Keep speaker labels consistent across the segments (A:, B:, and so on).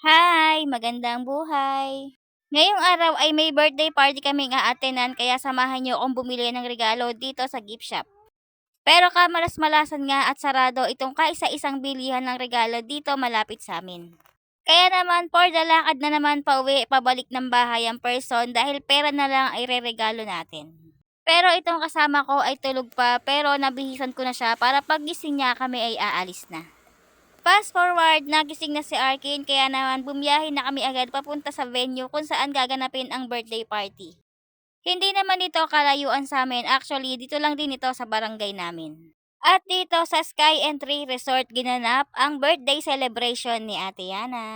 A: Hi! Magandang buhay! Ngayong araw ay may birthday party kaming a-attenan kaya samahan niyo akong bumili ng regalo dito sa gift shop. Pero kamalas-malasan nga at sarado itong kaisa-isang bilihan ng regalo dito malapit sa amin. Kaya naman for the lakad na naman pauwi pabalik ng bahay ang person dahil pera na lang ay re-regalo natin. Pero itong kasama ko ay tulog pa pero nabihisan ko na siya para paggising niya kami ay aalis na. Fast forward, nagising na si Arkin kaya naman bumiyahe na kami agad papunta sa venue kung saan gaganapin ang birthday party. Hindi naman ito kalayuan sa amin, actually dito lang din ito sa barangay namin. At dito sa Sky Entry Resort ginanap ang birthday celebration ni Ate Yana.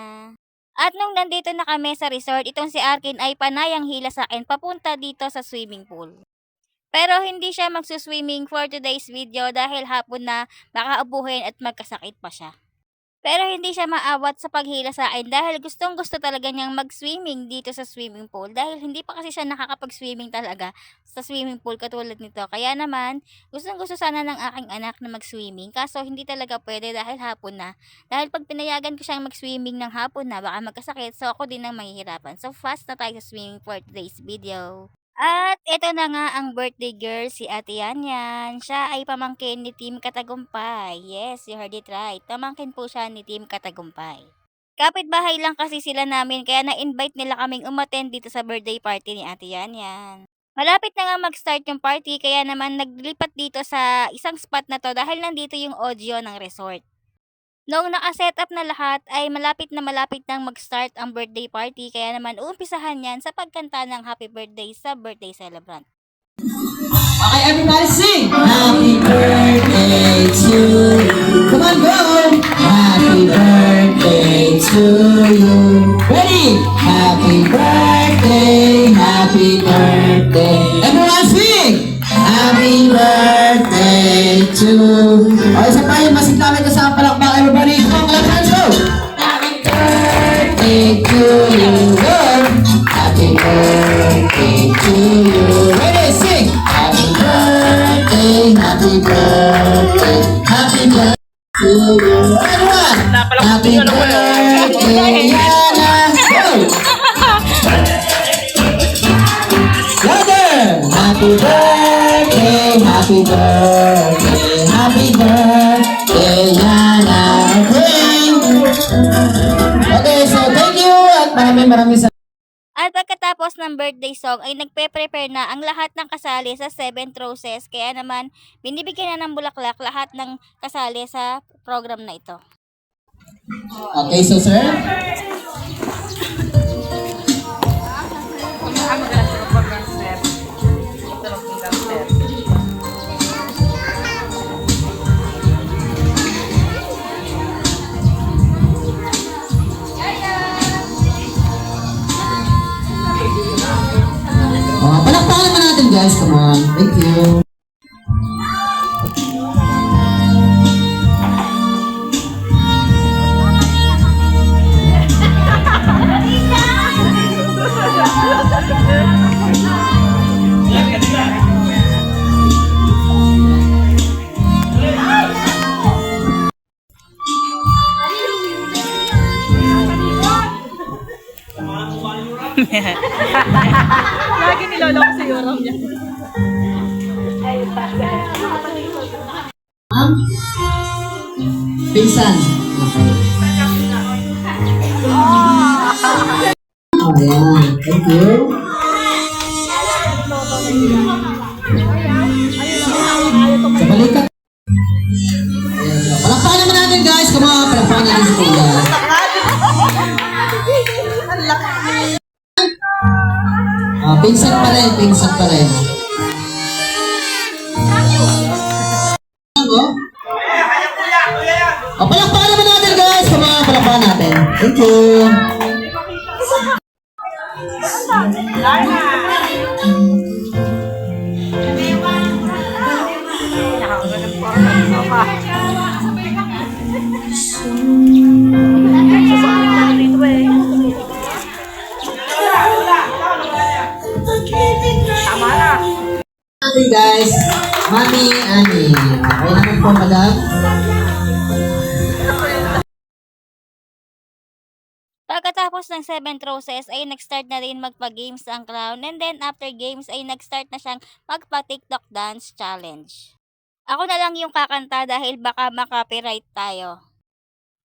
A: At nung nandito na kami sa resort, itong si Arkin ay panayang hila sa akin papunta dito sa swimming pool. Pero hindi siya magsuswimming for today's video dahil hapon na makaubuhin at magkasakit pa siya. Pero hindi siya maawat sa paghila sa akin dahil gustong-gusto talaga niyang mag-swimming dito sa swimming pool dahil hindi pa kasi siya nakakapag-swimming talaga sa swimming pool katulad nito. Kaya naman, gustong-gusto sana ng aking anak na mag-swimming kaso hindi talaga pwede dahil hapon na. Dahil pag pinayagan ko siyang mag-swimming ng hapon na baka magkasakit so ako din ang mahihirapan. So fast na tayo sa swimming for today's video. At eto na nga ang birthday girl, si Ate Yanyan. Siya ay pamangkin ni Team Katagumpay. Yes, you heard it right. Pamangkin po siya ni Team Katagumpay. Kapitbahay lang kasi sila namin kaya na-invite nila kaming umattend dito sa birthday party ni Ate Yanyan. Malapit na nga mag-start yung party kaya naman naglipat dito sa isang spot na to dahil nandito yung audio ng resort. Noong naka-setup na lahat ay malapit na malapit nang mag-start ang birthday party kaya naman uumpisahan yan sa pagkanta ng happy birthday sa birthday celebrant.
B: Okay, everybody sing! Happy birthday to you. Come on, go! Happy birthday to you. Ready? Happy birthday, happy birthday. Everyone sing! Happy birthday to you. Okay, isa pa yun. Masiglamin ka sa palakpak, everybody. Come on, let's hands go! Happy birthday to you. Go! Happy birthday to you. Ready? Sing! Happy birthday, happy birthday, happy birthday to you. Everyone! Happy birthday, Yana! Go! Louder! Happy birthday, happy birthday, happy birthday, Yana! Okay, so thank you at maraming salamat.
A: At pagkatapos ng birthday song ay nagpe-prepare na ang lahat ng kasali sa 7 roses kaya naman binibigyan na ng bulaklak lahat ng kasali sa program na ito.
B: Okay, so sir? Palakpakan naman natin guys, come on. Thank you.
C: Lagi niloloko sa Europe niya.
B: Pinsan. Okay. Ayan, thank you. Sa balikat. Ayan, palakpakan naman natin guys. Come on, palakpakan natin si Kuya. Pinsan pa rin, pinsan pa rin. Palakpakan naman natin guys. Come on, palakpakan natin. Thank you. Okay guys, Mami Ani. Okay naman po madam.
A: Pagkatapos ng 7th roses ay nag-start na rin magpa-games ang clown, and then after games ay nag-start na siyang magpa-TikTok dance challenge. Ako na lang yung kakanta dahil baka makopyright tayo.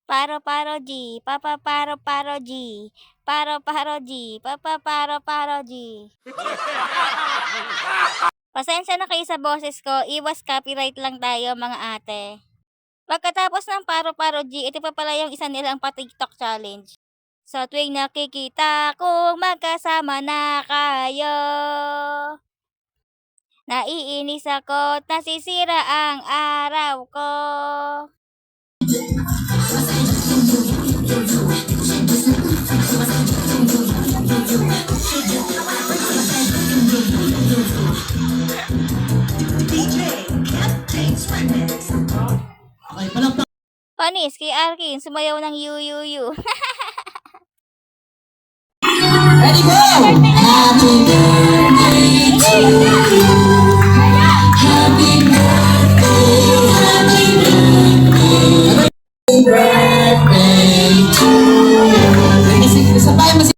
A: Paro G, paro G, paro G, paro G. Pasensya na kayo sa boses ko, iwas copyright lang tayo mga ate. Pagkatapos ng paro G, ito pa pala yung isa nilang pa-TikTok challenge. Sa tuwing nakikita kong magkasama na kayo, naiinis ako, nasisira ang araw ko.
B: Okay, palakpak.
A: Panis kay Arkin, sumayaw ng yu.
B: Ready, go! Happy birthday to you. Happy birthday, happy birthday. Happy birthday to you. Sige, sabay mo si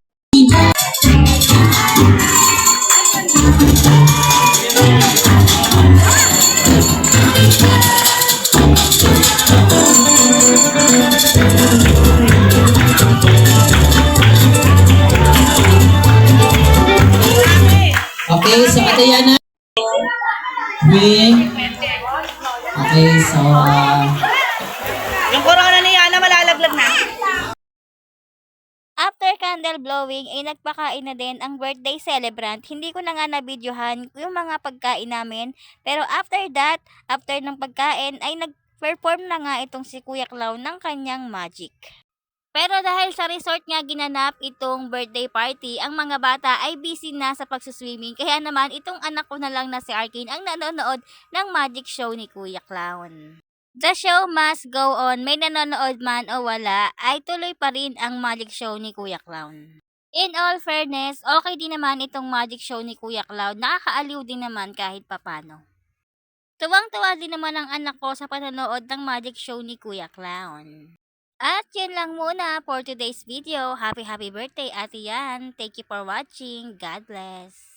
B: Okay, so Ate Yana. Okay, so
C: Yung corona ni Yana malalaglag na.
A: After candle blowing ay nagpakain na din ang birthday celebrant. Hindi ko na nga na-videohan yung mga pagkain namin. Pero after that, after ng pagkain ay nag-perform na nga itong si Kuya Clown ng kanyang magic. Pero dahil sa resort nga ginanap itong birthday party, ang mga bata ay busy na sa pagsuswimming. Kaya naman itong anak ko na lang na si Arkin ang nanonood ng magic show ni Kuya Clown. The show must go on. May nanonood man o wala, ay tuloy pa rin ang magic show ni Kuya Clown. In all fairness, okay din naman itong magic show ni Kuya Clown. Nakakaaliw din naman kahit papano. Tuwang-tuwa din naman ang anak ko sa panonood ng magic show ni Kuya Clown. At yun lang muna for today's video. Happy birthday, Ate Yan. Thank you for watching. God bless.